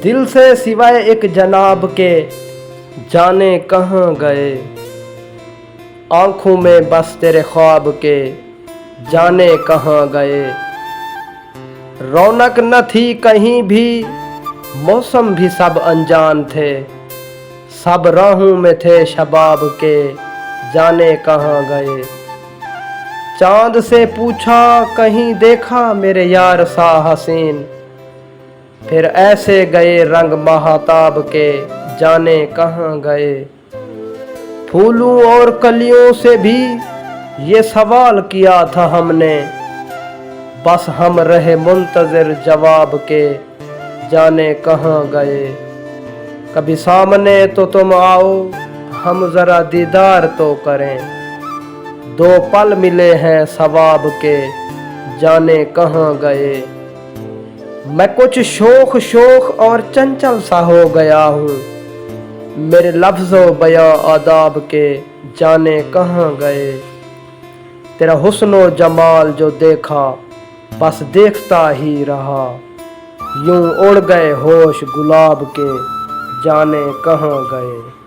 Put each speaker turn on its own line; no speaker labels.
दिल से सिवाय एक जनाब के जाने कहाँ गए। आँखों में बस तेरे ख्वाब के जाने कहाँ गए। रौनक न थी कहीं भी, मौसम भी सब अनजान थे। सब राहों में थे शबाब के जाने कहाँ गए। चाँद से पूछा कहीं देखा मेरे यार सा हसीन, फिर ऐसे गए रंग महताब के जाने कहाँ गए। फूलों और कलियों से भी ये सवाल किया था हमने, बस हम रहे मुंतज़िर जवाब के जाने कहाँ गए। कभी सामने तो तुम आओ हम ज़रा दीदार तो करें, दो पल मिले हैं सवाब के जाने कहाँ गए। मैं कुछ शोख और चंचल सा हो गया हूँ, मेरे लफ्ज़ों बयां आदाब के जाने कहाँ गए। तेरा हुस्नो जमाल जो देखा बस देखता ही रहा, यूं उड़ गए होश गुलाब के जाने कहाँ गए।